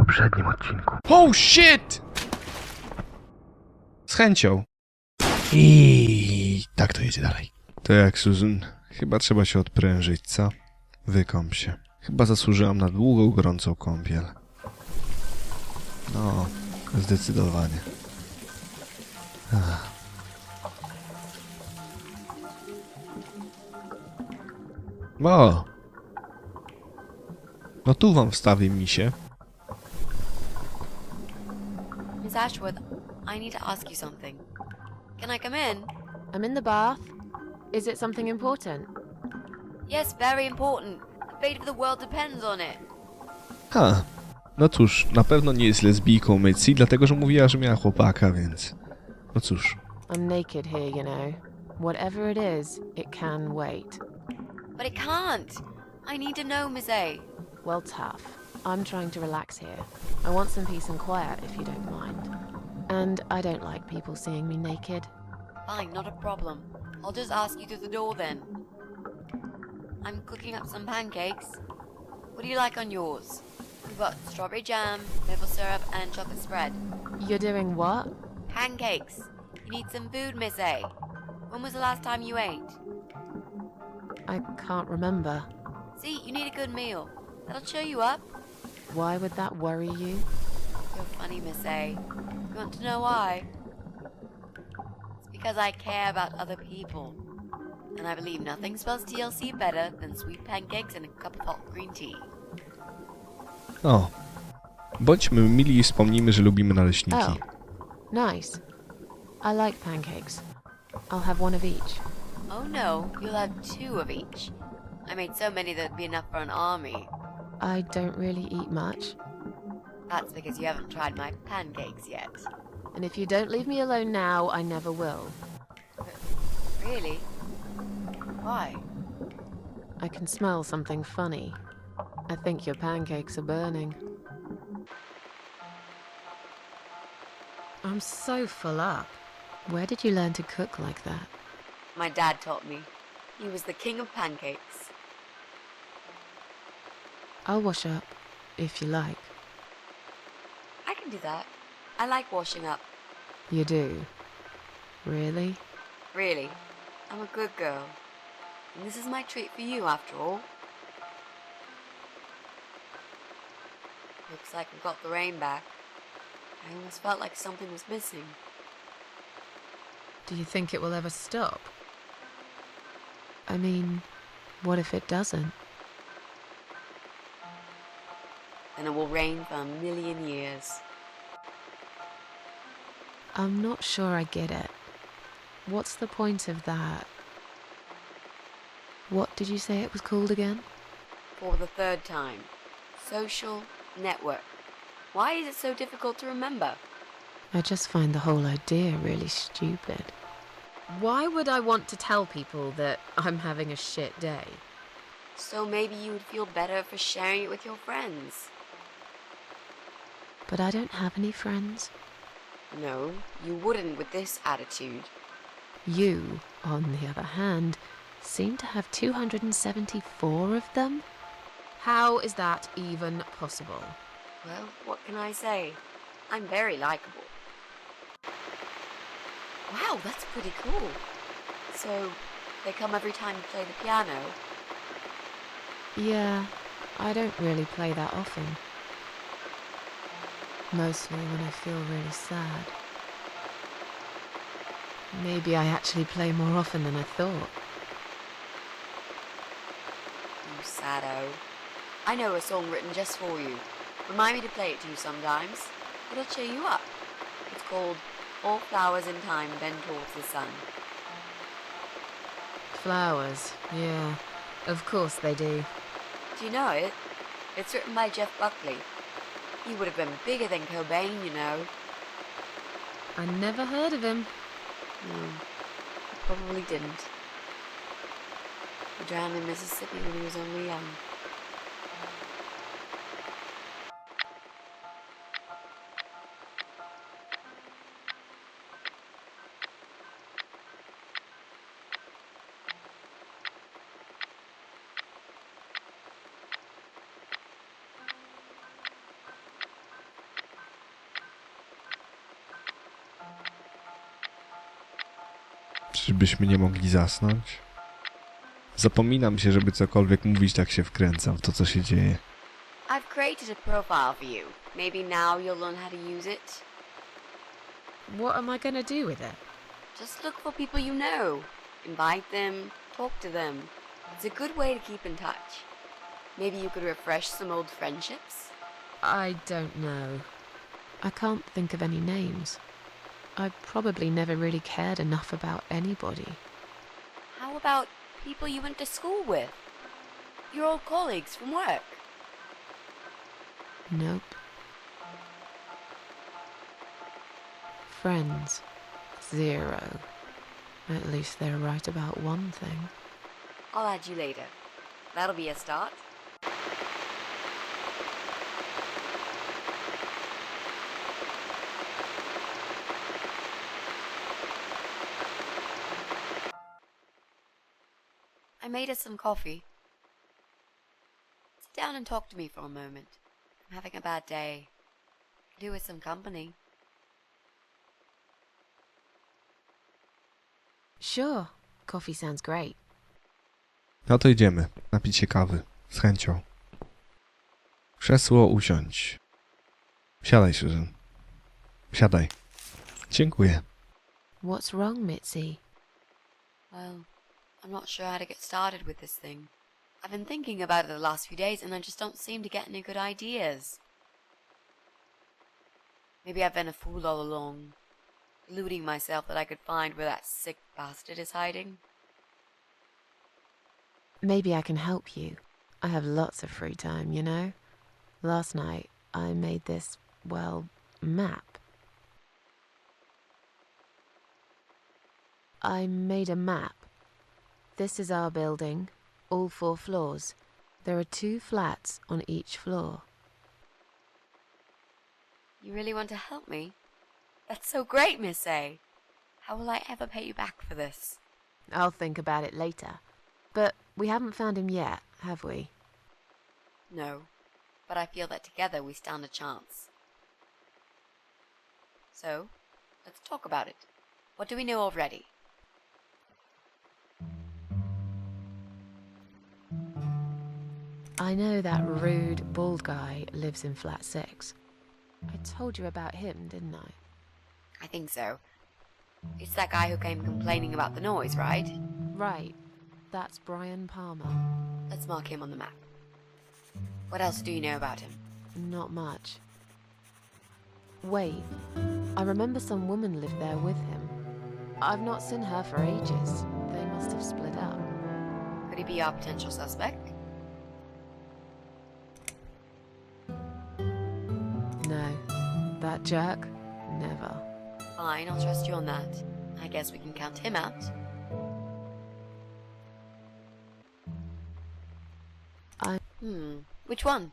poprzednim odcinku. Oh shit! Z chęcią. I tak to jedzie dalej. To jak, Susan? Chyba trzeba się odprężyć, co? Wykąp się. Chyba zasłużyłam na długą, gorącą kąpiel. No, zdecydowanie. Ach. O! No tu wam wstawię misie. Miss Ashworth, I need to ask you something. Can I come in? I'm in the bath. Is it something important? Yes, very important. The fate of the world depends on it. Ha. No cóż, na pewno nie jest lesbijką Mitzi, dlatego że mówiła, że miała chłopaka, więc... No cóż. I'm naked here, you know. Whatever it is, it can wait. But it can't. I need to know, Miss A. Well, tough. I'm trying to relax here. I want some peace and quiet, if you don't mind. And I don't like people seeing me naked. Fine, not a problem. I'll just ask you through the door then. I'm cooking up some pancakes. What do you like on yours? We've got strawberry jam, maple syrup, and chocolate spread. You're doing what? Pancakes. You need some food, Miss A. When was the last time you ate? I can't remember. See, you need a good meal. That'll cheer you up. Why would that worry you? You're funny, Miss A. You want to know why? It's because I care about other people. And I believe nothing spells TLC better than sweet pancakes and a cup of hot green tea. O. Bądźmy mili i wspomnijmy, że lubimy naleśniki. Oh, nice. I like pancakes. I'll have one of each. Oh no, you'll have two of each. I made so many that'd be enough for an army. I don't really eat much. That's because you haven't tried my pancakes yet. And if you don't leave me alone now, I never will. Really? Why? I can smell something funny. I think your pancakes are burning. I'm so full up. Where did you learn to cook like that? My dad taught me. He was the king of pancakes. I'll wash up, if you like. I can do that. I like washing up. You do? Really? Really. I'm a good girl. And this is my treat for you, after all. Looks like we've got the rain back. I almost felt like something was missing. Do you think it will ever stop? I mean, what if it doesn't? And it will rain for a million years. I'm not sure I get it. What's the point of that? What did you say it was called again? For the third time. Social network. Why is it so difficult to remember? I just find the whole idea really stupid. Why would I want to tell people that I'm having a shit day? So maybe you would feel better for sharing it with your friends. But I don't have any friends. No, you wouldn't with this attitude. You, on the other hand, seem to have 274 of them? How is that even possible? Well, what can I say? I'm very likable. Wow, that's pretty cool. So, they come every time you play the piano? Yeah, I don't really play that often. Mostly when I feel really sad. Maybe I actually play more often than I thought. You saddo. I know a song written just for you. Remind me to play it to you sometimes. It'll cheer you up. It's called All Flowers in Time Bend Towards the Sun. Flowers, yeah. Of course they do. Do you know it? It's written by Jeff Buckley. He would have been bigger than Cobain, you know. I never heard of him. No, he probably didn't. He drowned in Mississippi when he was only young. Czyżbyśmy nie mogli zasnąć? Zapominam się, żeby cokolwiek mówić, tak się wkręcam w to, co się dzieje. I've created a profile for you. Maybe now you'll learn how to use it. What am I gonna do with it? Just look for people you know. Invite them, talk to them. It's a good way to keep in touch. Maybe you could refresh some old friendships? I don't know. I can't think of any names. I probably never really cared enough about anybody. How about people you went to school with? Your old colleagues from work? Nope. Friends. 0. At least they're right about one thing. I'll add you later. That'll be a start. I made us some coffee. Sit down and talk to me for a moment. I'm having a bad day. Could do with some company. Sure. Coffee sounds great. No to idziemy. Napić się kawy. Z chęcią. Krzesło usiądź. Siadaj, Susan. Siadaj. Dziękuję. What's wrong, Mitzi? Well, I'm not sure how to get started with this thing. I've been thinking about it the last few days and I just don't seem to get any good ideas. Maybe I've been a fool all along, deluding myself that I could find where that sick bastard is hiding. Maybe I can help you. I have lots of free time, you know? Last night, I made this, well, map. I made a map. This is our building, all 4 floors. There are 2 flats on each floor. You really want to help me? That's so great, Miss A. How will I ever pay you back for this? I'll think about it later. But we haven't found him yet, have we? No, but I feel that together we stand a chance. So, let's talk about it. What do we know already? I know that rude, bald guy lives in flat 6. I told you about him, didn't I? I think so. It's that guy who came complaining about the noise, right? Right. That's Brian Palmer. Let's mark him on the map. What else do you know about him? Not much. Wait. I remember some woman lived there with him. I've not seen her for ages. They must have split up. Could he be our potential suspect? No. That jerk? Never. Fine, I'll trust you on that. I guess we can count him out. Which one?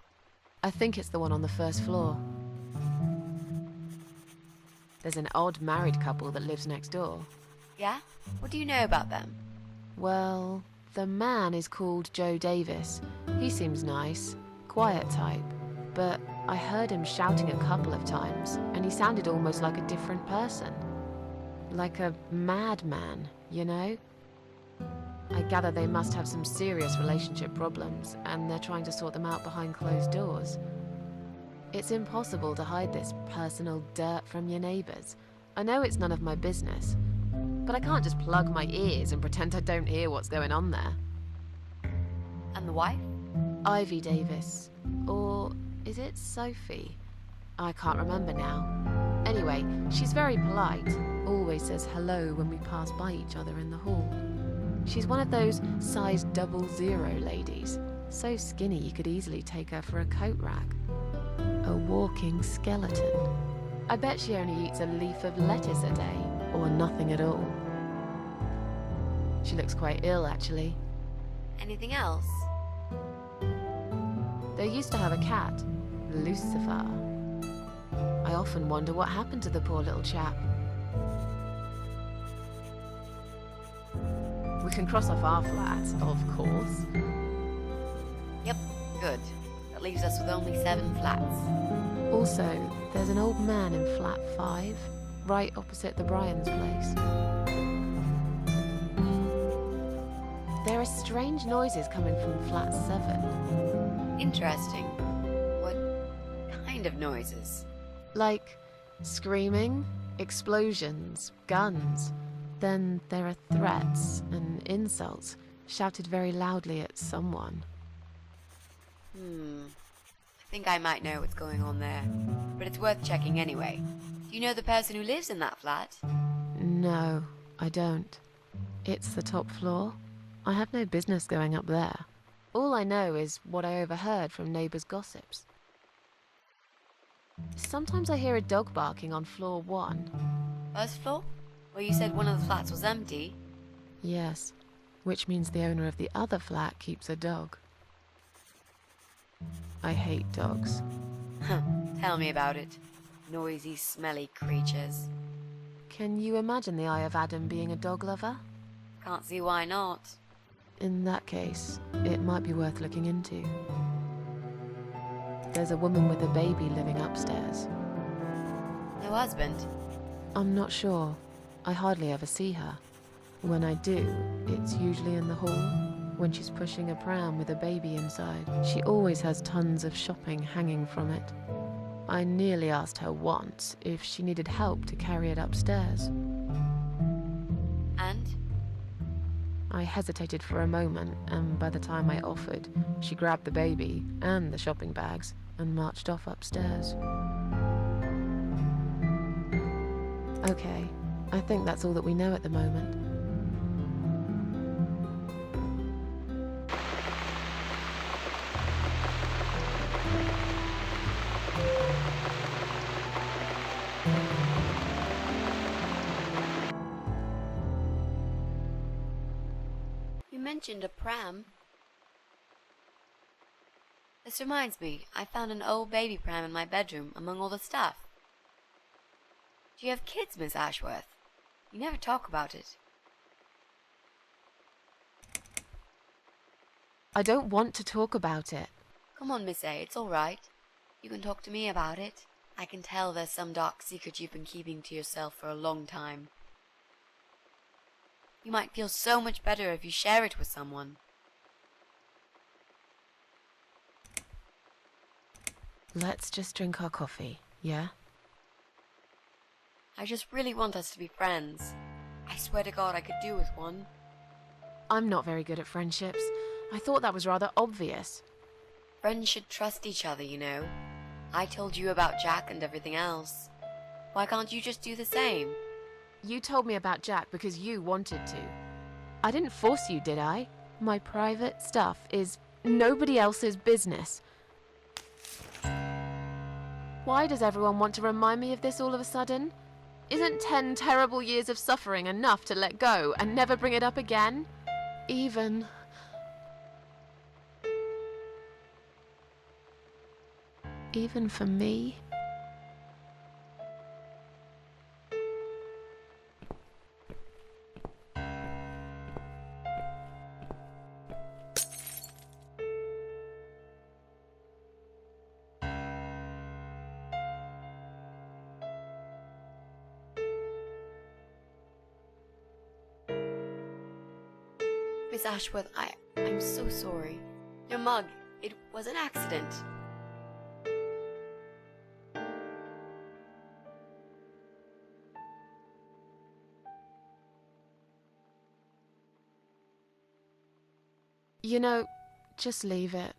I think it's the one on the first floor. There's an odd married couple that lives next door. Yeah? What do you know about them? Well, the man is called Joe Davis. He seems nice, quiet type. But I heard him shouting a couple of times, and he sounded almost like a different person. Like a madman, you know? I gather they must have some serious relationship problems, and they're trying to sort them out behind closed doors. It's impossible to hide this personal dirt from your neighbours. I know it's none of my business, but I can't just plug my ears and pretend I don't hear what's going on there. And the wife? Ivy Davis. Or is it Sophie? I can't remember now. Anyway, she's very polite, always says hello when we pass by each other in the hall. She's one of those size 00 ladies, so skinny you could easily take her for a coat rack. A walking skeleton. I bet she only eats a leaf of lettuce a day, or nothing at all. She looks quite ill, actually. Anything else? They used to have a cat, Lucifer. I often wonder what happened to the poor little chap. We can cross off our flats, of course. Yep, good. That leaves us with only 7 flats. Also, there's an old man in flat 5, right opposite the Bryans' place. There are strange noises coming from flat 7. Interesting. What kind of noises? Like screaming, explosions, guns. Then there are threats and insults shouted very loudly at someone. I think I might know what's going on there, but it's worth checking anyway. Do you know the person who lives in that flat? No, I don't. It's the top floor. I have no business going up there. All I know is what I overheard from neighbours' gossips. Sometimes I hear a dog barking on floor 1. First floor? Well, you said one of the flats was empty. Yes, which means the owner of the other flat keeps a dog. I hate dogs. Tell me about it. Noisy, smelly creatures. Can you imagine the Eye of Adam being a dog lover? Can't see why not. In that case, it might be worth looking into. There's a woman with a baby living upstairs. No husband? I'm not sure. I hardly ever see her. When I do, it's usually in the hall, when she's pushing a pram with a baby inside. She always has tons of shopping hanging from it. I nearly asked her once if she needed help to carry it upstairs. And? I hesitated for a moment, and by the time I offered, she grabbed the baby and the shopping bags and marched off upstairs. Okay, I think that's all that we know at the moment. You mentioned a pram. This reminds me, I found an old baby pram in my bedroom among all the stuff. Do you have kids, Miss Ashworth? You never talk about it. I don't want to talk about it. Come on, Miss A, it's all right. You can talk to me about it. I can tell there's some dark secret you've been keeping to yourself for a long time. You might feel so much better if you share it with someone. Let's just drink our coffee, yeah? I just really want us to be friends. I swear to God I could do with one. I'm not very good at friendships. I thought that was rather obvious. Friends should trust each other, you know. I told you about Jack and everything else. Why can't you just do the same? You told me about Jack because you wanted to. I didn't force you, did I? My private stuff is nobody else's business. Why does everyone want to remind me of this all of a sudden? Isn't 10 terrible years of suffering enough to let go and never bring it up again? Even for me? Miss Ashworth, I'm so sorry. Your mug, it was an accident. You know, just leave it.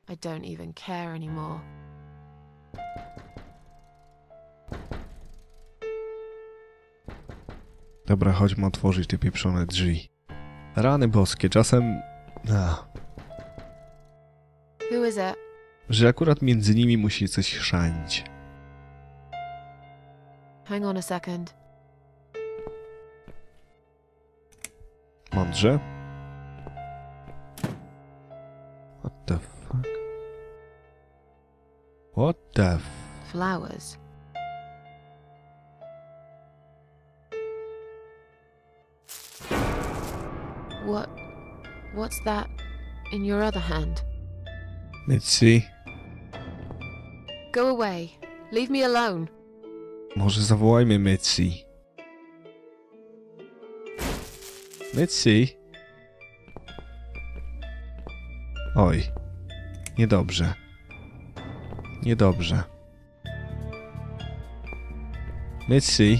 I don't even care anymore. Dobra, chodźmy otworzyć te pieprzone drzwi. Rany boskie, czasem... Who is it? że akurat między nimi musi coś chrzanić. Hang on a second. Mądrze? What the fuck? What the Flowers. What's that in your other hand? Let's see. Go away. Leave me alone. Może zawołajmy Mitzi. Mitzi? Oj. Niedobrze. Niedobrze. Missy.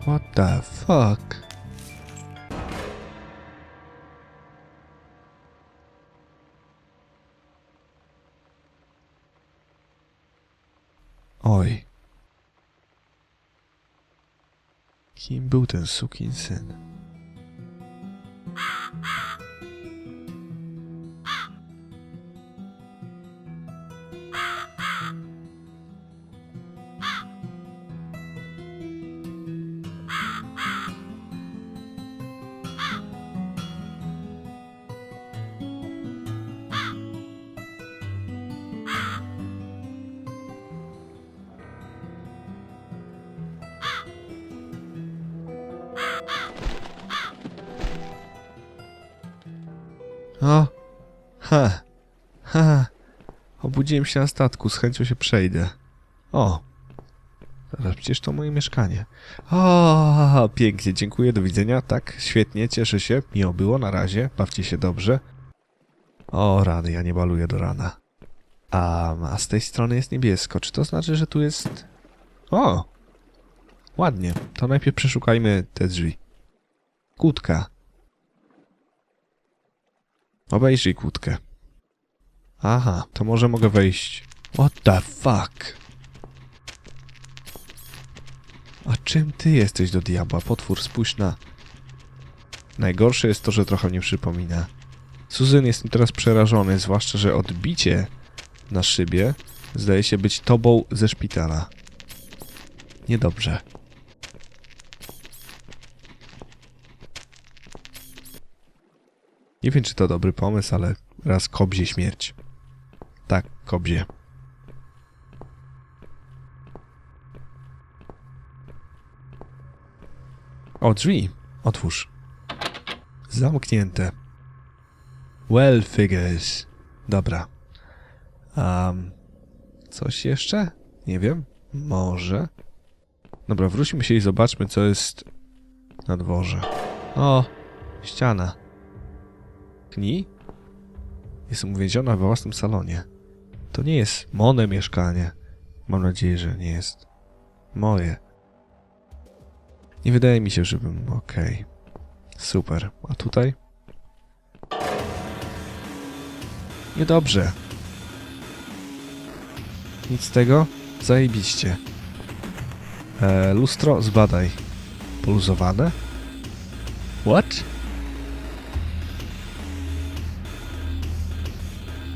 What the fuck? Oj. Kim był ten sukinsyn? O! Ha! Ha! Obudziłem się na statku, z chęcią się przejdę. O! Zaraz, przecież to moje mieszkanie. O! Pięknie, dziękuję, do widzenia. Tak, świetnie, cieszę się. Miło było, na razie. Bawcie się dobrze. O, rany, ja nie baluję do rana. A z tej strony jest niebiesko. Czy to znaczy, że tu jest... O! Ładnie. To najpierw przeszukajmy te drzwi. Kłódka. Obejrzyj kłódkę. Aha, to może mogę wejść. What the fuck? A czym ty jesteś do diabła? Potwór, spójrz na... Najgorsze jest to, że trochę mnie przypomina. Susan, jestem teraz przerażony, zwłaszcza, że odbicie na szybie zdaje się być tobą ze szpitala. Niedobrze. Nie wiem, czy to dobry pomysł, ale raz kobzie śmierć. Tak, kobzie. O, drzwi. Otwórz. Zamknięte. Well figures. Dobra. Coś jeszcze? Nie wiem. Może. Dobra, wróćmy się i zobaczmy, co jest na dworze. O, ściana. Kni? Jestem uwięziona we własnym salonie. To nie jest moje mieszkanie. Mam nadzieję, że nie jest moje. Nie wydaje mi się, żebym... Okej. Super. A tutaj? Niedobrze. Nic z tego? Zajebiście. Lustro, zbadaj. Poluzowane? What?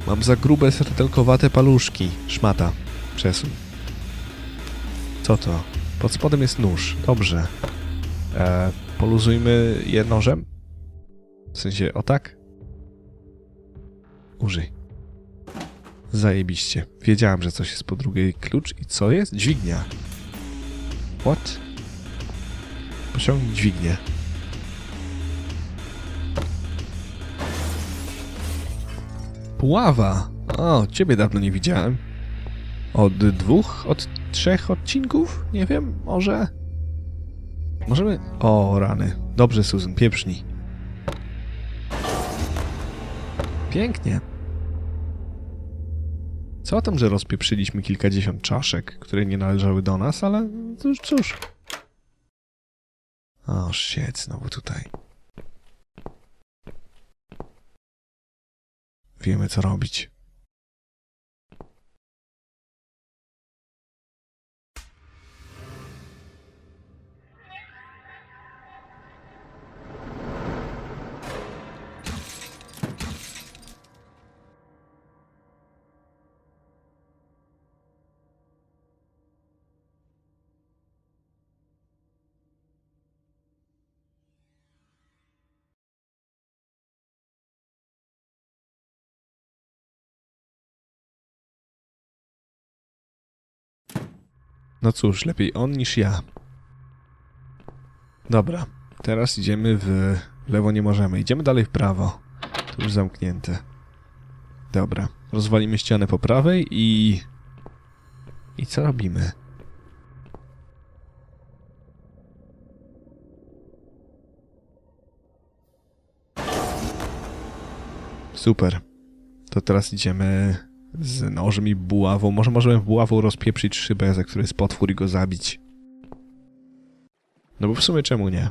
Mam za grube, serdelkowate paluszki. Szmata. Przesuń. Co to? Pod spodem jest nóż. Dobrze. Poluzujmy je nożem? W sensie, o tak? Użyj. Zajebiście. Wiedziałem, że coś jest po drugiej. Klucz i co jest? Dźwignia. What? Pociągnij dźwignię. Puława! O, ciebie dawno nie widziałem. Od 3 odcinków? Nie wiem, może... Możemy... O, rany. Dobrze, Susan, pieprznij. Pięknie. Co o tym, że rozpieprzyliśmy kilkadziesiąt czaszek, które nie należały do nas, ale cóż. O, shit, znowu tutaj. Wiemy, co robić. No cóż, lepiej on niż ja. Dobra, teraz idziemy w lewo, nie możemy. Idziemy dalej w prawo. Tu już zamknięte. Dobra, rozwalimy ścianę po prawej i... I co robimy? Super. To teraz idziemy z nożem i buławą. Może możemy buławą rozpieprzyć szybę, za której jest potwór i go zabić. No bo w sumie czemu nie?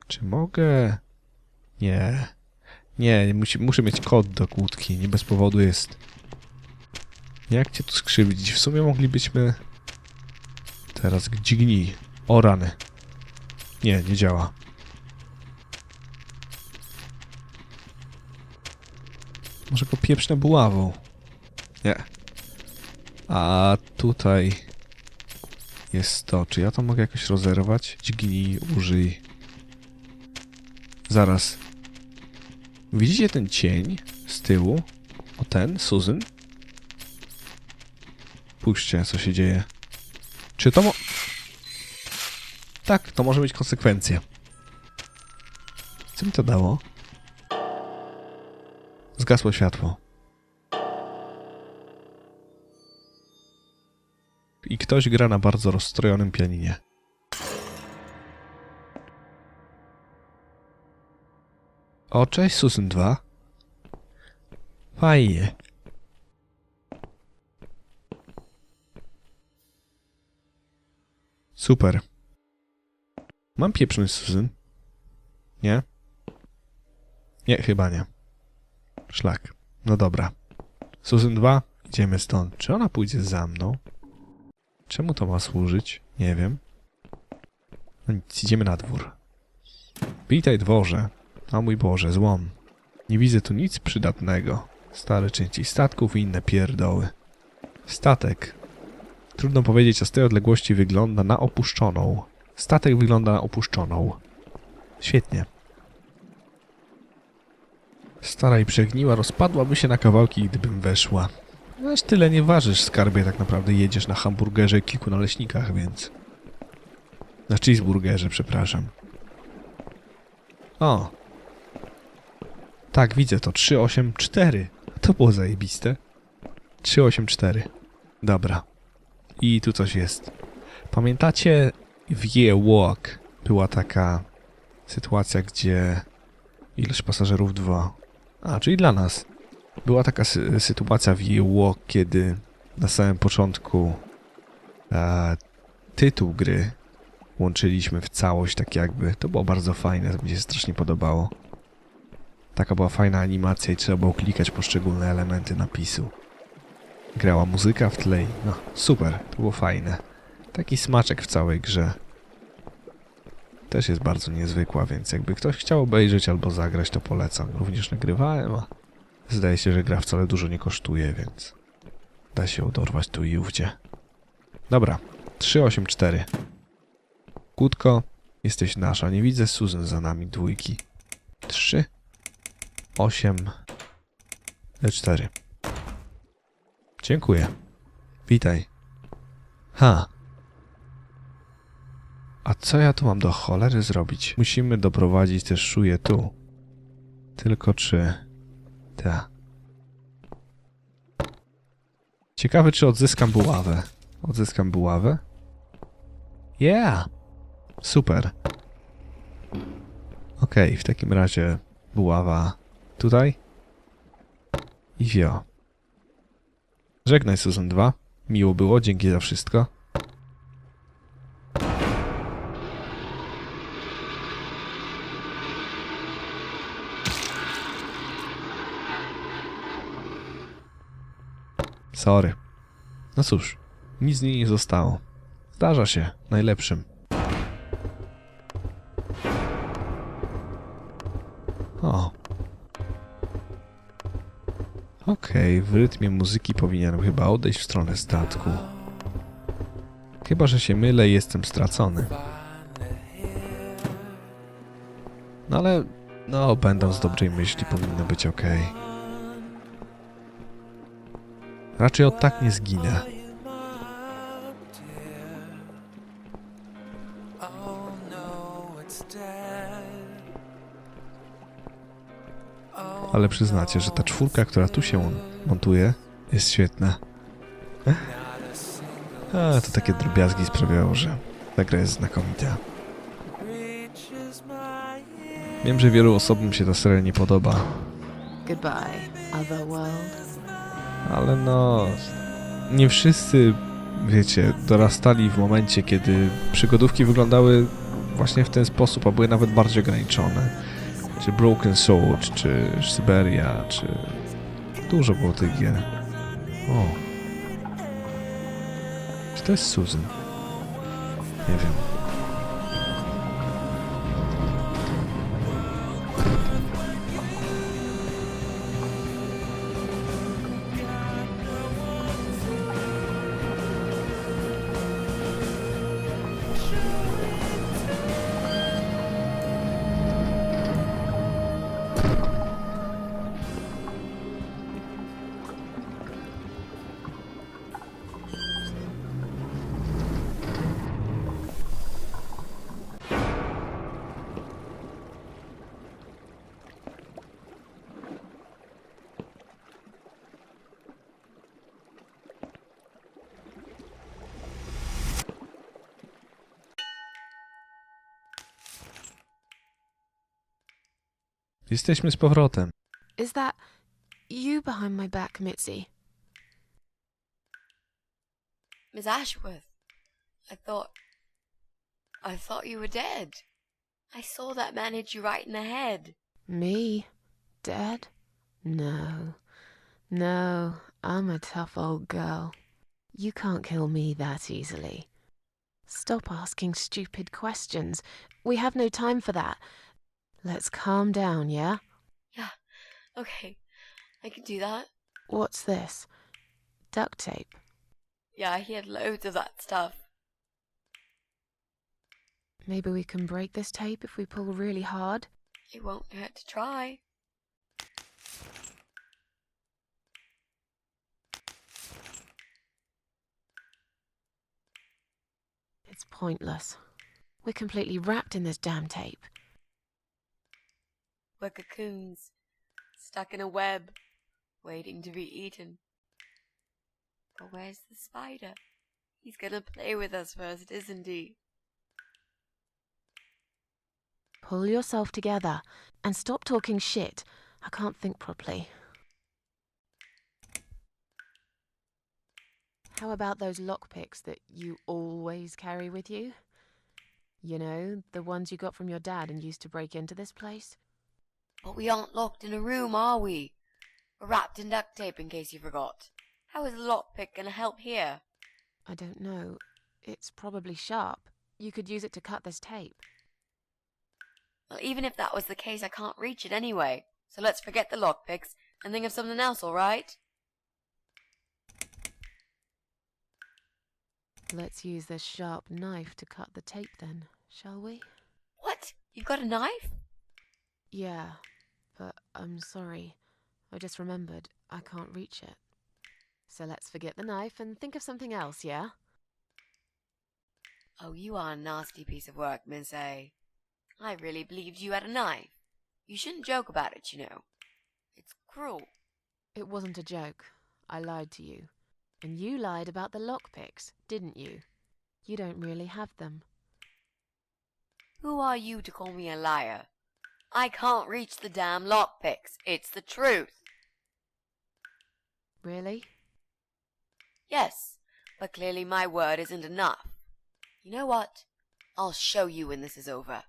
Czy mogę? Nie. Nie, muszę mieć kod do kłódki. Nie bez powodu jest. Jak cię tu skrzywdzić? W sumie moglibyśmy... Teraz dźgnij. O rany. Nie, nie działa. Może go pieprznę buławą. Nie. A tutaj jest to. Czy ja to mogę jakoś rozerwać? Dźgnij, użyj. Zaraz. Widzicie ten cień z tyłu? O ten, Susan? Puśćcie, co się dzieje. Czy to Tak, to może mieć konsekwencje. Co mi to dało? Zgasło światło. I ktoś gra na bardzo rozstrojonym pianinie. O, cześć Susan 2. Fajnie. Super. Mam pieprznąć Susan? Nie? Nie, chyba nie. Szlak. No dobra. Susan 2, idziemy stąd. Czy ona pójdzie za mną? Czemu to ma służyć? Nie wiem. No nic, idziemy na dwór. Witaj dworze. O mój Boże, złom. Nie widzę tu nic przydatnego. Stare części statków i inne pierdoły. Statek. Trudno powiedzieć, a z tej odległości wygląda na opuszczoną. Statek wygląda na opuszczoną. Świetnie. Stara i przegniła, rozpadłaby się na kawałki, gdybym weszła. Aż tyle nie ważysz, skarbie, tak naprawdę jedziesz na hamburgerze i kilku naleśnikach, więc... Na cheeseburgerze, przepraszam. O! Tak, widzę to. 384. To było zajebiste. 384. Dobra. I tu coś jest. Pamiętacie w Year Walk była taka sytuacja, gdzie ilość pasażerów 2. A, czyli dla nas. Była taka sytuacja w Year Walk, kiedy na samym początku tytuł gry łączyliśmy w całość, tak jakby. To było bardzo fajne, to mi się strasznie podobało. Taka była fajna animacja i trzeba było klikać poszczególne elementy napisu. Grała muzyka w tle i no, super, to było fajne. Taki smaczek w całej grze. Też jest bardzo niezwykła, więc jakby ktoś chciał obejrzeć albo zagrać, to polecam. Również nagrywałem, a zdaje się, że gra wcale dużo nie kosztuje, więc da się ją dorwać tu i ówdzie. Dobra, 384. Kłódko, jesteś nasza. Nie widzę Susan za nami dwójki. 3, 8, 4. Dziękuję. Witaj. Ha. A co ja tu mam do cholery zrobić? Musimy doprowadzić też szuję tu. Tylko czy... Ta. Ciekawe, czy odzyskam buławę. Odzyskam buławę? Yeah! Super. Okej, w takim razie buława tutaj. I wio. Żegnaj Susan 2. Miło było, dzięki za wszystko. Sorry. No cóż, nic z niej nie zostało. Zdarza się, najlepszym. O. Okej, w rytmie muzyki powinienem chyba odejść w stronę statku. Chyba, że się mylę i jestem stracony. No ale, no, będąc dobrej myśli, powinno być okej. Raczej od tak nie zginę. Ale przyznacie, że ta czwórka, która tu się montuje, jest świetna. A, to takie drobiazgi sprawiało, że ta gra jest znakomita. Wiem, że wielu osobom się ta seria nie podoba, Goodbye, Otherworld. ale no... Nie wszyscy, wiecie, dorastali w momencie, kiedy przygodówki wyglądały właśnie w ten sposób, a były nawet bardziej ograniczone. Czy Broken Sword, czy Syberia, czy... Dużo było tych gier. O. Czy to jest Susan? Nie wiem. Jesteśmy z powrotem. Is that you behind my back, Mitzi? Miss Ashworth, I thought you were dead. I saw that man hit you right in the head. Me? Dead? No. No, I'm a tough old girl. You can't kill me that easily. Stop asking stupid questions. We have no time for that. Let's calm down, yeah? Yeah, okay, I can do that. What's this? Duct tape. Yeah, he had loads of that stuff. Maybe we can break this tape if we pull really hard? It won't hurt to try. It's pointless. We're completely wrapped in this damn tape. We're cocoons, stuck in a web, waiting to be eaten. But where's the spider? He's gonna play with us first, isn't he? Pull yourself together and stop talking shit. I can't think properly. How about those lockpicks that you always carry with you? You know, the ones you got from your dad and used to break into this place? But we aren't locked in a room, are we? We're wrapped in duct tape, in case you forgot. How is a lockpick gonna help here? I don't know. It's probably sharp. You could use it to cut this tape. Well, even if that was the case, I can't reach it anyway. So let's forget the lockpicks and think of something else, all right? Let's use this sharp knife to cut the tape then, shall we? What? You've got a knife? Yeah, but I'm sorry. I just remembered I can't reach it. So let's forget the knife and think of something else, yeah? Oh, you are a nasty piece of work, Miss A. I really believed you had a knife. You shouldn't joke about it, you know. It's cruel. It wasn't a joke. I lied to you. And you lied about the lockpicks, didn't you? You don't really have them. Who are you to call me a liar? I can't reach the damn lockpicks. It's the truth. Really? Yes, but clearly my word isn't enough. You know what? I'll show you when this is over.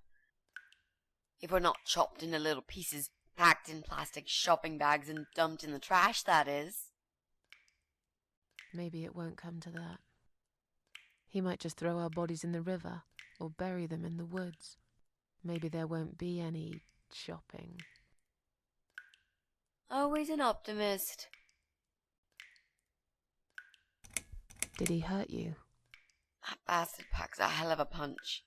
If we're not chopped into little pieces, packed in plastic shopping bags and dumped in the trash, that is. Maybe it won't come to that. He might just throw our bodies in the river or bury them in the woods. Maybe there won't be any shopping. Always an optimist. Did he hurt you? That bastard packs a hell of a punch.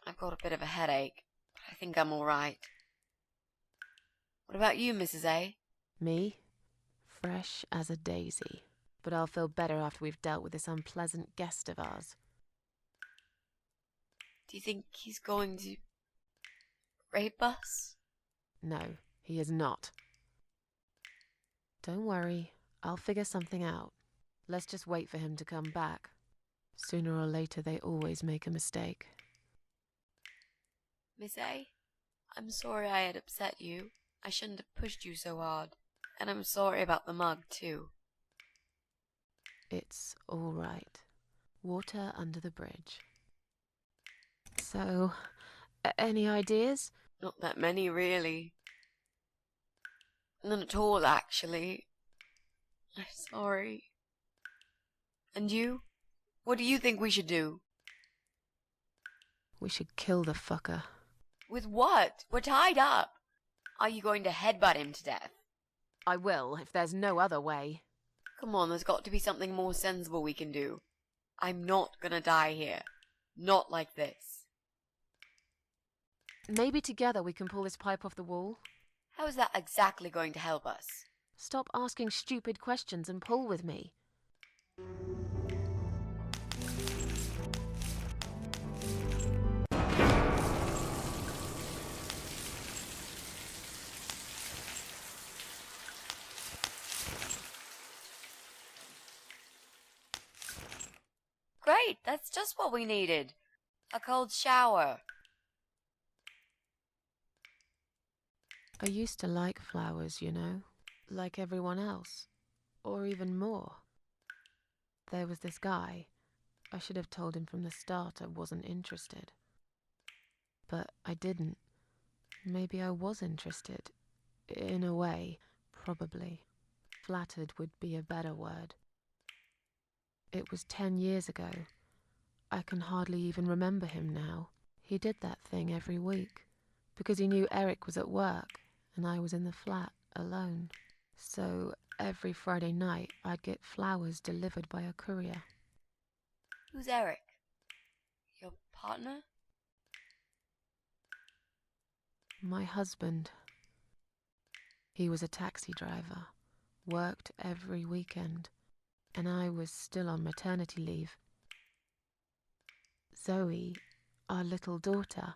I've got a bit of a headache, but I think I'm all right. What about you, Mrs. A? Me? Fresh as a daisy. But I'll feel better after we've dealt with this unpleasant guest of ours. Do you think he's going to rape us? No, he is not. Don't worry, I'll figure something out. Let's just wait for him to come back. Sooner or later, they always make a mistake. Miss A, I'm sorry I had upset you. I shouldn't have pushed you so hard. And I'm sorry about the mug, too. It's all right. Water under the bridge. So, any ideas? Not that many, really. None at all, actually. I'm sorry. And you? What do you think we should do? We should kill the fucker. With what? We're tied up. Are you going to headbutt him to death? I will, if there's no other way. Come on, there's got to be something more sensible we can do. I'm not gonna die here. Not like this. Maybe together we can pull this pipe off the wall? How is that exactly going to help us? Stop asking stupid questions and pull with me. Great, that's just what we needed. A cold shower. I used to like flowers, you know, like everyone else, or even more. There was this guy. I should have told him from the start I wasn't interested. But I didn't. Maybe I was interested. In a way, probably. Flattered would be a better word. It was 10 years ago. I can hardly even remember him now. He did that thing every week, because he knew Eric was at work and I was in the flat alone. So every Friday night I'd get flowers delivered by a courier. Who's Eric? Your partner? My husband. He was a taxi driver, worked every weekend, and I was still on maternity leave. Zoe, our little daughter,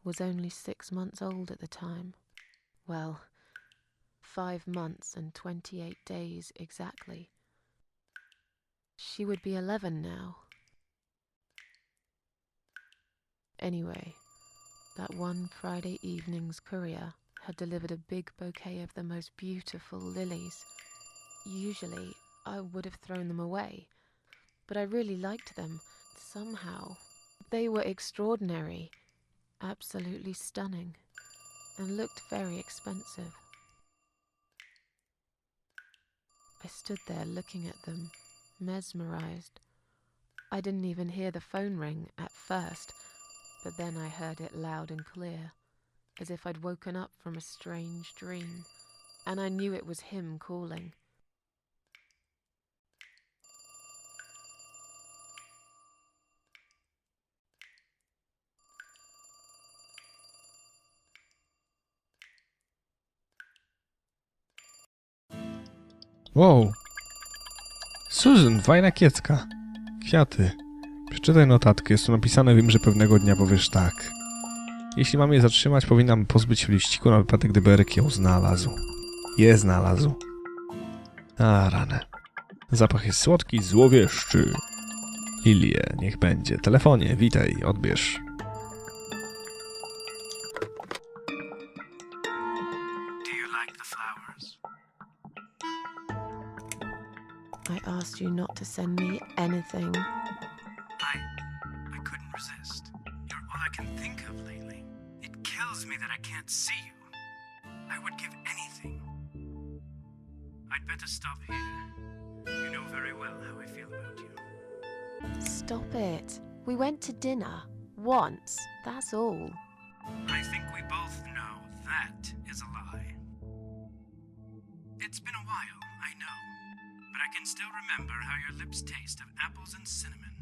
was only 6 months old at the time. Well, 5 months and 28 days exactly. She would be 11 now. Anyway, that one Friday evening's courier had delivered a big bouquet of the most beautiful lilies. Usually, I would have thrown them away, but I really liked them, somehow. They were extraordinary, absolutely stunning, and looked very expensive. I stood there looking at them, mesmerized. I didn't even hear the phone ring at first, but then I heard it loud and clear, as if I'd woken up from a strange dream, and I knew it was him calling. Wow. Susan, fajna kiecka. Kwiaty. Przeczytaj notatkę, jest tu napisane, wiem, że pewnego dnia powiesz tak. Jeśli mam je zatrzymać, powinnam pozbyć się liściku na wypadek, gdyby Eryk ją znalazł. Je znalazł. A, ranę. Zapach jest słodki, złowieszczy. Lilie, niech będzie. Telefonie, witaj, odbierz. I asked you not to send me anything. I couldn't resist. You're all I can think of lately. It kills me that I can't see you. I would give anything. I'd better stop here. You know very well how I feel about you. Stop it. We went to dinner. Once. That's all. I think we both know that is a lie. It's been a while, I know. But I can still remember how your lips taste of apples and cinnamon.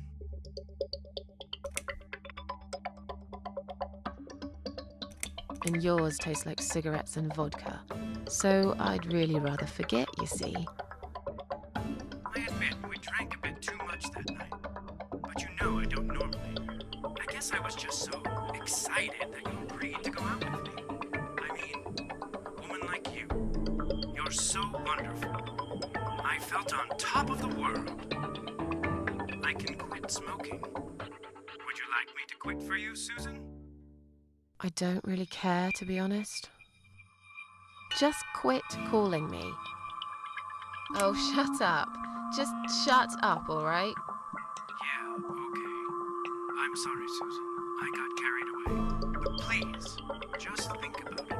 And yours tastes like cigarettes and vodka. So I'd really rather forget, you see. I admit we drank a bit too much that night. But you know I don't normally. I guess I was just so excited that you agreed to go out with me. I mean, a woman like you. You're so wonderful. I felt on top of the world. I can quit smoking. Would you like me to quit for you, Susan? I don't really care, to be honest. Just quit calling me. Oh, shut up. Just shut up, all right? Yeah, okay. I'm sorry, Susan. I got carried away. But please, just think about it.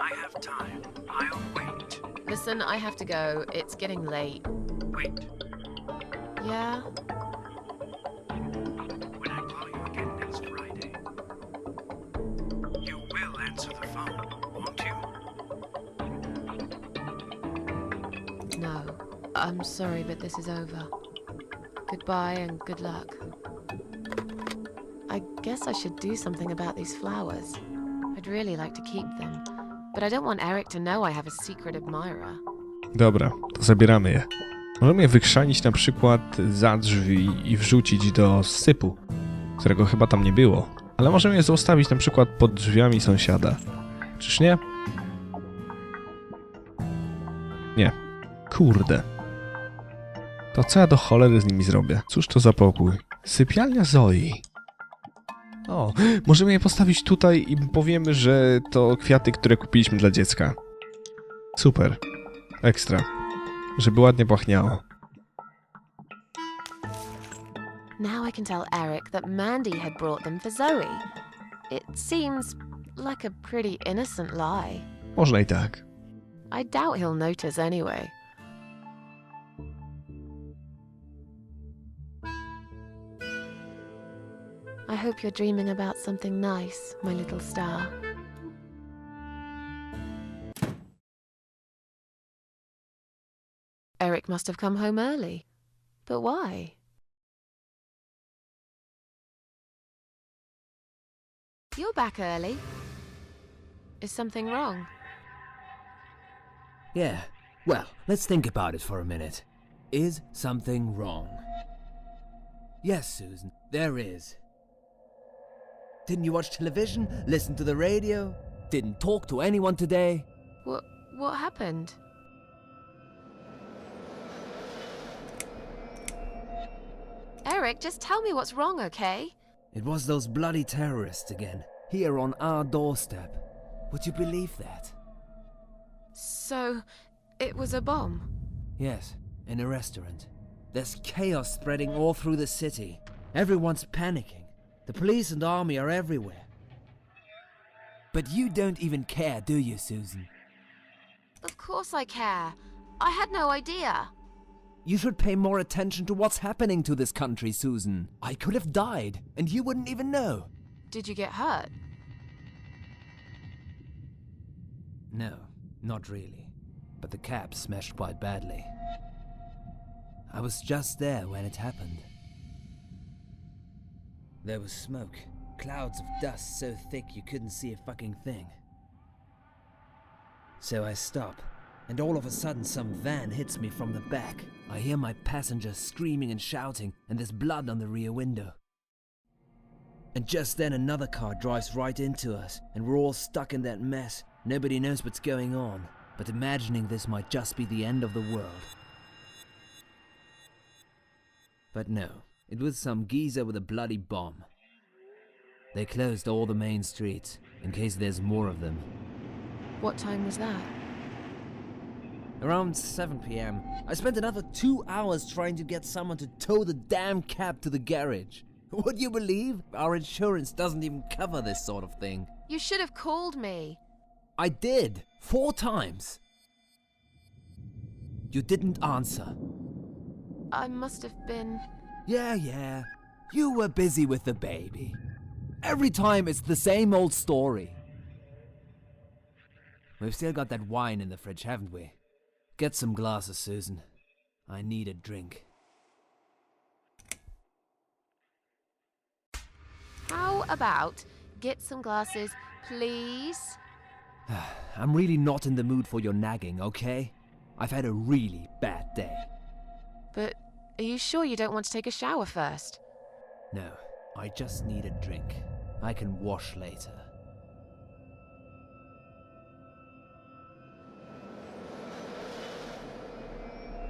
I have time. I'll wait. Listen, I have to go. It's getting late. Wait. Yeah? When I call you again next Friday, you will answer the phone, won't you? No. I'm sorry, but this is over. Goodbye and good luck. I guess I should do something about these flowers. I'd really like to keep them, but I don't want Eric to know I have a secret admirer. Dobra, to zabieramy je. Możemy je wykrzanić na przykład za drzwi i wrzucić do sypu, którego chyba tam nie było. Ale możemy je zostawić na przykład pod drzwiami sąsiada. Czyż nie? Nie. Kurde. To co ja do cholery z nimi zrobię? Cóż to za pokój? Sypialnia Zoi. O, możemy je postawić tutaj i powiemy, że to kwiaty, które kupiliśmy dla dziecka. Super. Ekstra. Żeby ładnie pachniało. Now I can tell Eric that Mandy had brought them for Zoe. It seems like a pretty innocent lie. Można i tak. I doubt he'll notice anyway. I hope you're dreaming about something nice, my little star. Eric must have come home early. But why? You're back early. Is something wrong? Yeah, well, let's think about it for a minute. Is something wrong? Yes, Susan, there is. Didn't you watch television? Listen to the radio? Didn't talk to anyone today? What happened? Eric, just tell me what's wrong, okay? It was those bloody terrorists again, here on our doorstep. Would you believe that? So, it was a bomb? Yes, in a restaurant. There's chaos spreading all through the city. Everyone's panicking. The police and army are everywhere. But you don't even care, do you, Susan? Of course I care. I had no idea. You should pay more attention to what's happening to this country, Susan. I could have died, and you wouldn't even know. Did you get hurt? No, not really. But the cab smashed quite badly. I was just there when it happened. There was smoke, clouds of dust so thick you couldn't see a fucking thing. So I stop, and all of a sudden some van hits me from the back. I hear my passengers screaming and shouting, and there's blood on the rear window. And just then another car drives right into us, and we're all stuck in that mess. Nobody knows what's going on, but imagining this might just be the end of the world. But no, it was some geezer with a bloody bomb. They closed all the main streets, in case there's more of them. What time was that? Around 7 p.m., I spent another 2 hours trying to get someone to tow the damn cab to the garage. Would you believe? Our insurance doesn't even cover this sort of thing. You should have called me. I did, 4 times. You didn't answer. I must have been... Yeah. You were busy with the baby. Every time it's the same old story. We've still got that wine in the fridge, haven't we? Get some glasses, Susan. I need a drink. How about get some glasses, please? I'm really not in the mood for your nagging, okay? I've had a really bad day. But are you sure you don't want to take a shower first? No, I just need a drink. I can wash later.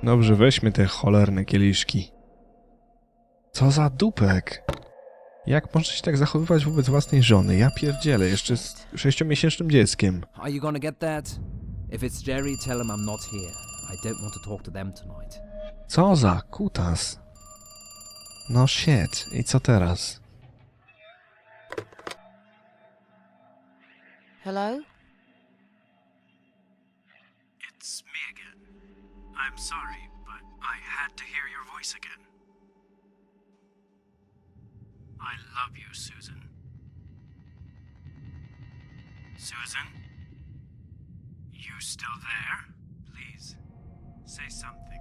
Dobrze, weźmy te cholerne kieliszki. Co za dupek. Jak można się tak zachowywać wobec własnej żony? Ja pierdzielę, jeszcze z 6-miesięcznym dzieckiem. Are you gonna get that? If it's Jerry, tell him I'm not here. I don't want to talk to them tonight. Co za kutas? No shit, i co teraz? Hello? It's me again. I'm sorry, but I had to hear your voice again. I love you, Susan. Susan? You still there? Please, say something.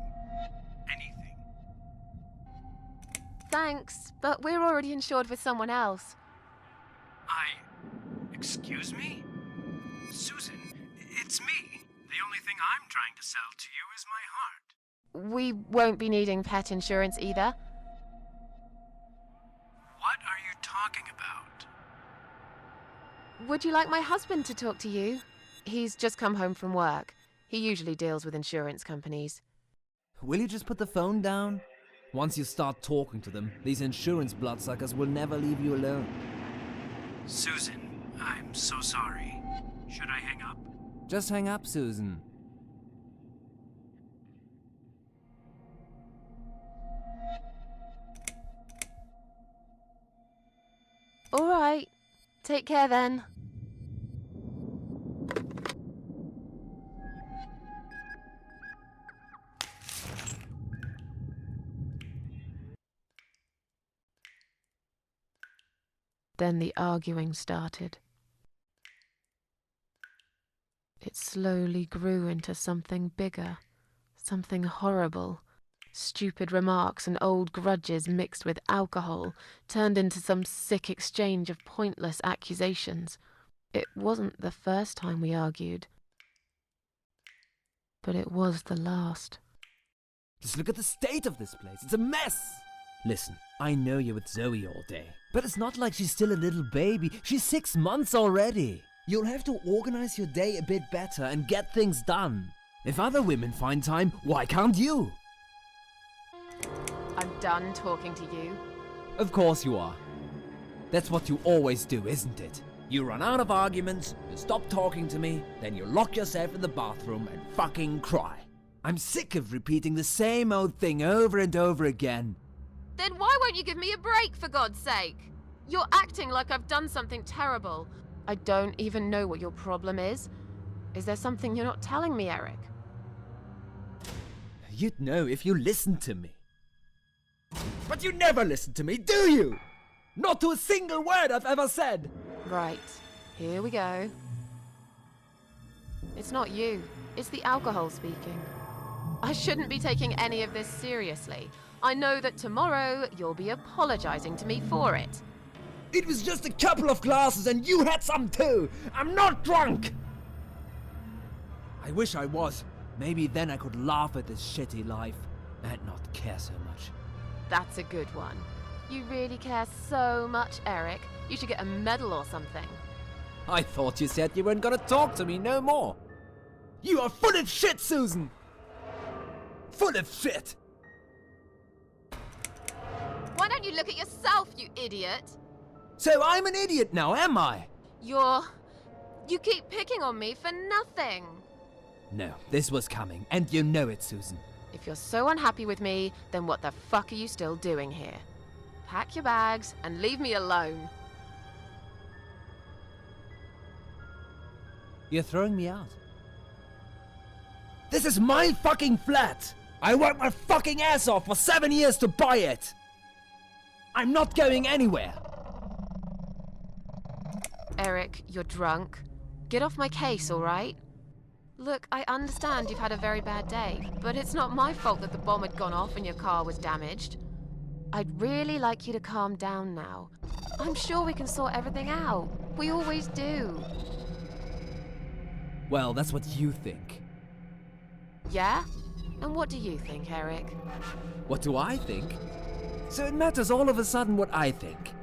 Anything. Thanks, but we're already insured with someone else. Excuse me? Susan, it's me. The only thing I'm trying to sell to you is my heart. We won't be needing pet insurance either. What are you talking about? Would you like my husband to talk to you? He's just come home from work. He usually deals with insurance companies. Will you just put the phone down? Once you start talking to them, these insurance bloodsuckers will never leave you alone. Susan, I'm so sorry. Should I hang up? Just hang up, Susan. All right. Take care then. Then the arguing started. It slowly grew into something bigger, something horrible. Stupid remarks and old grudges mixed with alcohol turned into some sick exchange of pointless accusations. It wasn't the first time we argued, but it was the last. Just look at the state of this place. It's a mess. Listen, I know you're with Zoe all day, but it's not like she's still a little baby. She's 6 months already. You'll have to organize your day a bit better and get things done. If other women find time, why can't you? I'm done talking to you. Of course you are. That's what you always do, isn't it? You run out of arguments, you stop talking to me, then you lock yourself in the bathroom and fucking cry. I'm sick of repeating the same old thing over and over again. Then why won't you give me a break, for God's sake? You're acting like I've done something terrible. I don't even know what your problem is. Is there something you're not telling me, Eric? You'd know if you listened to me. But you never listen to me, do you? Not to a single word I've ever said. Right, here we go. It's not you, it's the alcohol speaking. I shouldn't be taking any of this seriously. I know that tomorrow you'll be apologizing to me for it. It was just a couple of glasses and you had some too. I'm not drunk. I wish I was. Maybe then I could laugh at this shitty life and not care so much. That's a good one. You really care so much, Eric. You should get a medal or something. I thought you said you weren't gonna talk to me no more. You are full of shit, Susan. Full of shit. Why don't you look at yourself, you idiot? So I'm an idiot now, am I? You keep picking on me for nothing. No, this was coming, and you know it, Susan. If you're so unhappy with me, then what the fuck are you still doing here? Pack your bags and leave me alone. You're throwing me out. This is my fucking flat! I worked my fucking ass off for 7 years to buy it! I'm not going anywhere! Eric, you're drunk. Get off my case, all right? Look, I understand you've had a very bad day, but it's not my fault that the bomb had gone off and your car was damaged. I'd really like you to calm down now. I'm sure we can sort everything out. We always do. Well, that's what you think. Yeah? And what do you think, Eric? What do I think? So it matters all of a sudden what I think.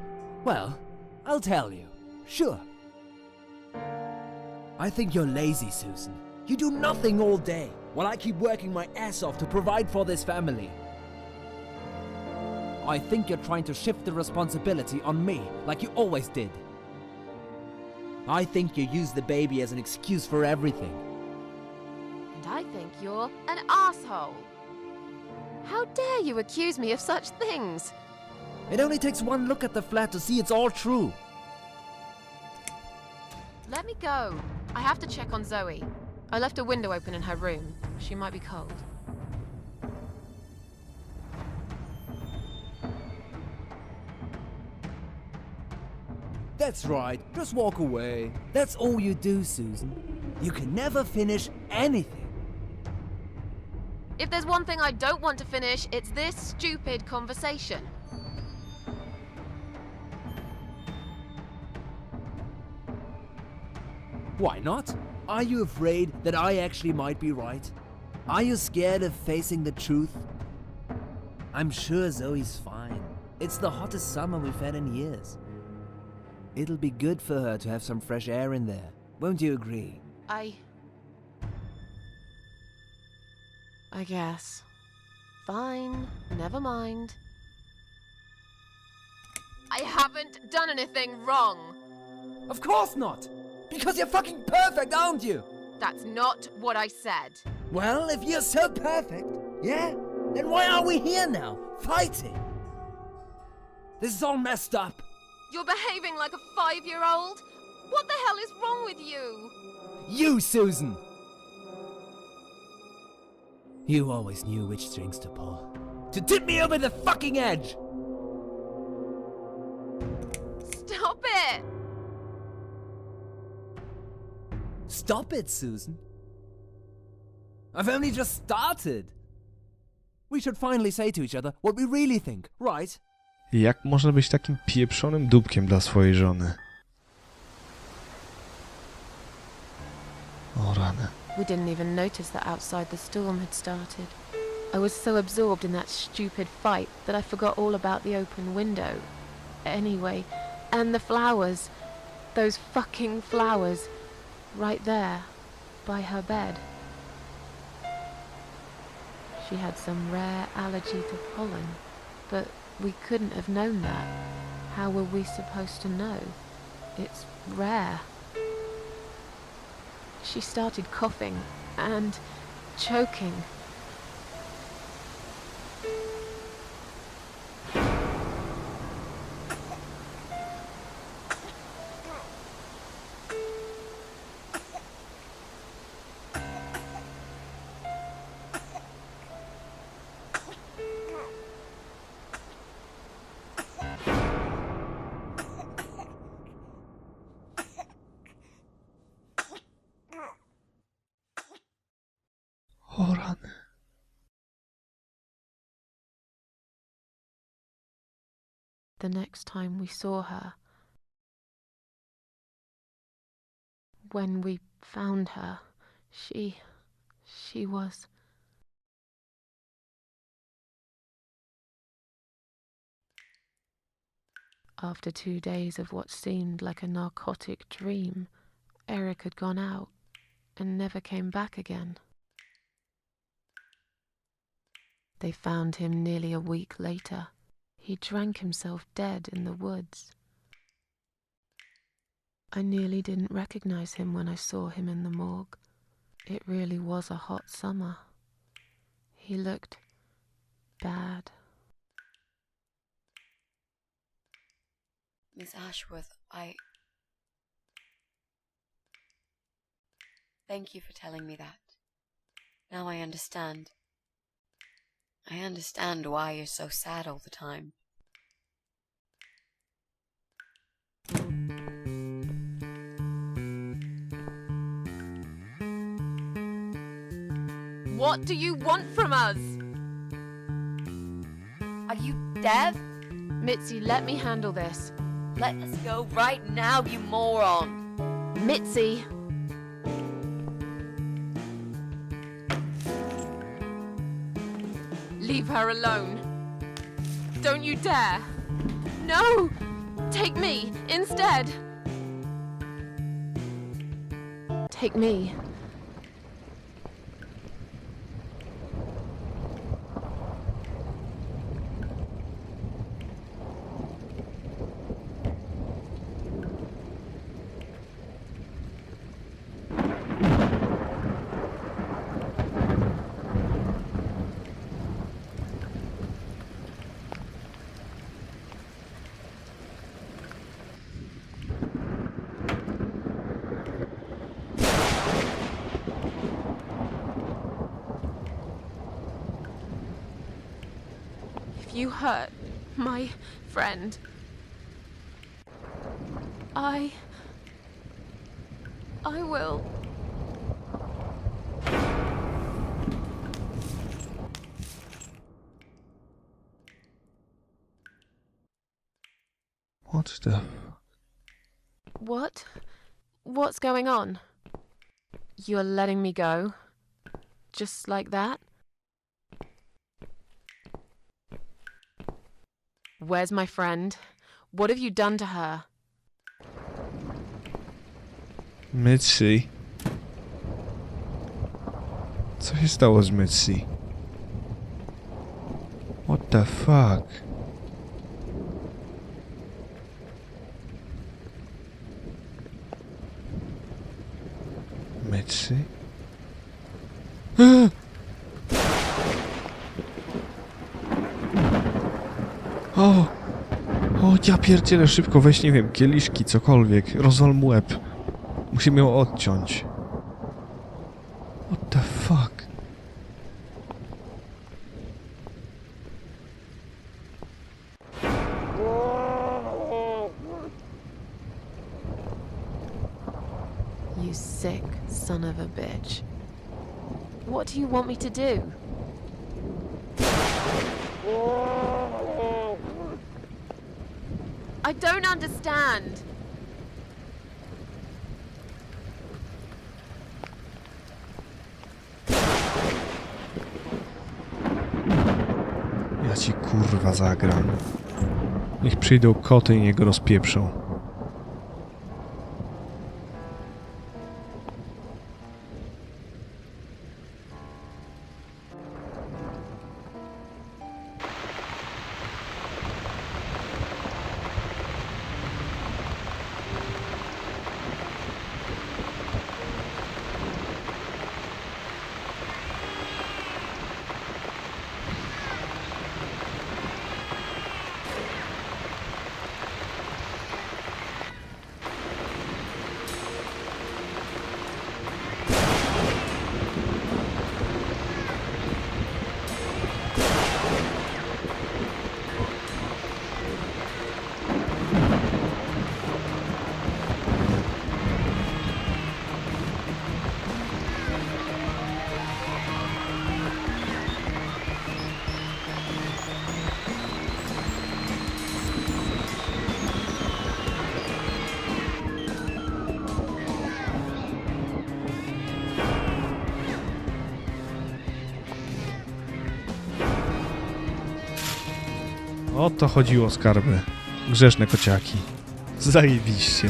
Well, I'll tell you. Sure. I think you're lazy, Susan. You do nothing all day, while I keep working my ass off to provide for this family. I think you're trying to shift the responsibility on me, like you always did. I think you use the baby as an excuse for everything. And I think you're an asshole. How dare you accuse me of such things? It only takes one look at the flat to see it's all true. Let me go. I have to check on Zoe. I left a window open in her room. She might be cold. That's right, just walk away. That's all you do, Susan. You can never finish anything. If there's one thing I don't want to finish, it's this stupid conversation. Why not? Are you afraid that I actually might be right? Are you scared of facing the truth? I'm sure Zoe's fine. It's the hottest summer we've had in years. It'll be good for her to have some fresh air in there. Won't you agree? I guess. Fine, never mind. I haven't done anything wrong. Of course not! Because you're fucking perfect, aren't you? That's not what I said. Well, if you're so perfect, yeah? Then why are we here now, fighting? This is all messed up. You're behaving like a 5-year-old? What the hell is wrong with you? You, Susan! You always knew which strings to pull. To tip me over the fucking edge! Stop it! Stop it, Susan. I've only just started. We should finally say to each other what we really think, right? Jak można być takim pieprzonym dupkiem dla swojej żony? O rany. We didn't even notice that outside the storm had started. I was so absorbed in that stupid fight that I forgot all about the open window. Anyway, and the flowers. Those fucking flowers. Right there, by her bed. She had some rare allergy to pollen, but we couldn't have known that. How were we supposed to know? It's rare. She started coughing and choking. O rany. The next time we saw her, when we found her, she was... After 2 days of what seemed like a narcotic dream, Eric had gone out and never came back again. They found him nearly a week later. He drank himself dead in the woods. I nearly didn't recognize him when I saw him in the morgue. It really was a hot summer. He looked bad. Miss Ashworth, Thank you for telling me that. Now I understand. I understand why you're so sad all the time. What do you want from us? Are you deaf? Mitzi, let me handle this. Let us go right now, you moron! Mitzi! Leave her alone. Don't you dare! No! Take me instead! Take me. you hurt my friend, I will. What the... What? What's going on? You're letting me go? Just like that? Where's my friend? What have you done to her? Mitzi. Co się stało z Mitzi? What the fuck? Mitzi? O! O, ja pierdzielę, szybko weź, nie wiem, kieliszki, cokolwiek. Rozwal mu łeb. Musimy ją odciąć. What the fuck? You sick son of a bitch. What do you want me to do? I don't understand. Ja ci kurwa zagram. Niech przyjdą koty i niech go rozpieprzą. O to chodziło, skarby. Grzeszne kociaki. Zajebiście.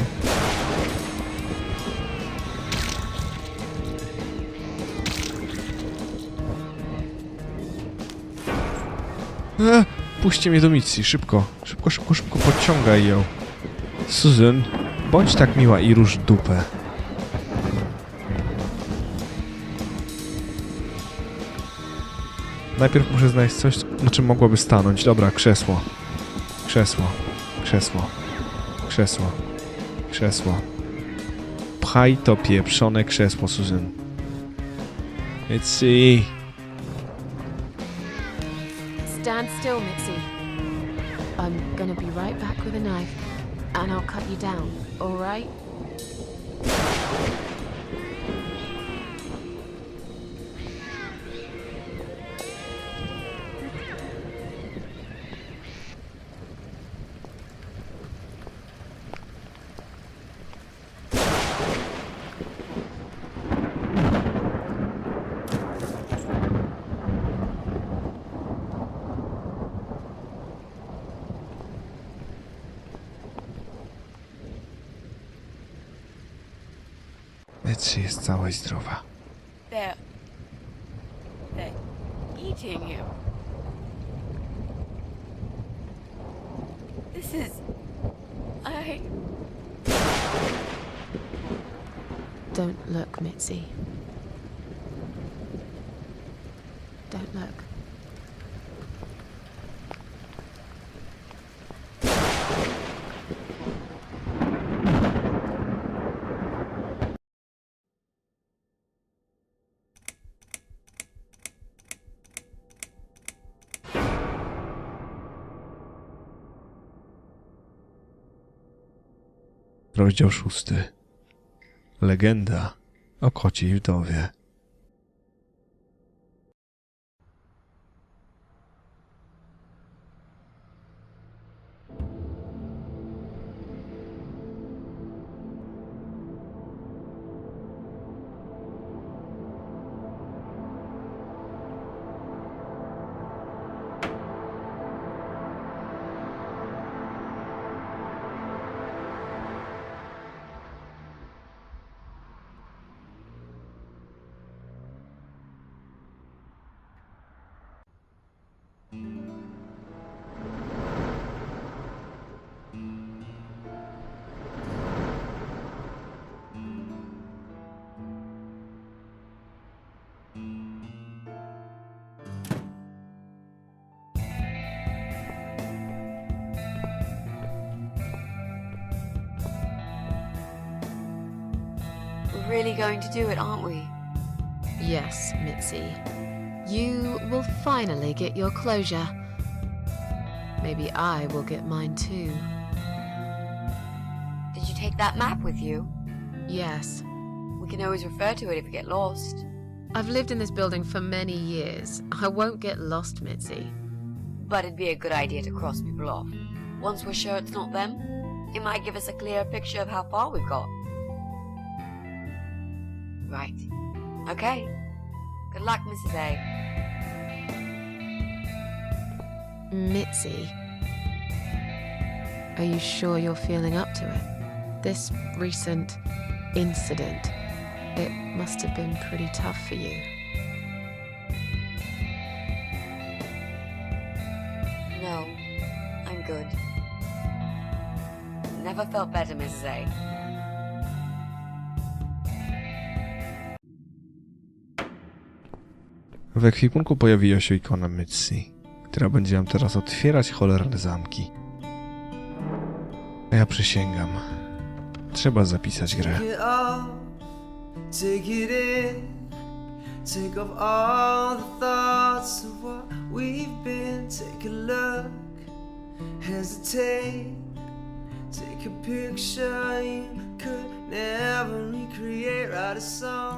Puśćcie mnie do misji, szybko. Szybko, szybko, szybko, podciągaj ją. Susan, bądź tak miła i rusz dupę. Najpierw muszę znaleźć coś, na czym mogłaby stanąć. Dobra, krzesło. Krzesło. Krzesło. Krzesło. Krzesło. Pchaj to pieprzone krzesło, Susan. Let's see. Stand still, Mitzi. I'm gonna be right back with a knife, and I'll cut you down, all right? Mitzi jest cała i zdrowa. They're eating him. This is... Don't look, Mitzi. Don't look. Rozdział 6. Legenda o kociej wdowie. We're really going to do it, aren't we? Yes, Mitzi. You will finally get your closure. Maybe I will get mine too. Did you take that map with you? Yes. We can always refer to it if we get lost. I've lived in this building for many years. I won't get lost, Mitzi. But it'd be a good idea to cross people off. Once we're sure it's not them, it might give us a clear picture of how far we've got. Right. Okay. Good luck, Mrs. A. Mitzi, are you sure you're feeling up to it? This recent incident, it must have been pretty tough for you. No, I'm good. Never felt better, Mrs. A. W ekwipunku pojawiła się ikona Mitzi, która będzie nam teraz otwierać cholerne zamki. A ja przysięgam, trzeba zapisać grę. Take it off, take it in, take off all the thoughts of what we've been. Take a look, hesitate, take a picture you could never recreate. Write a song.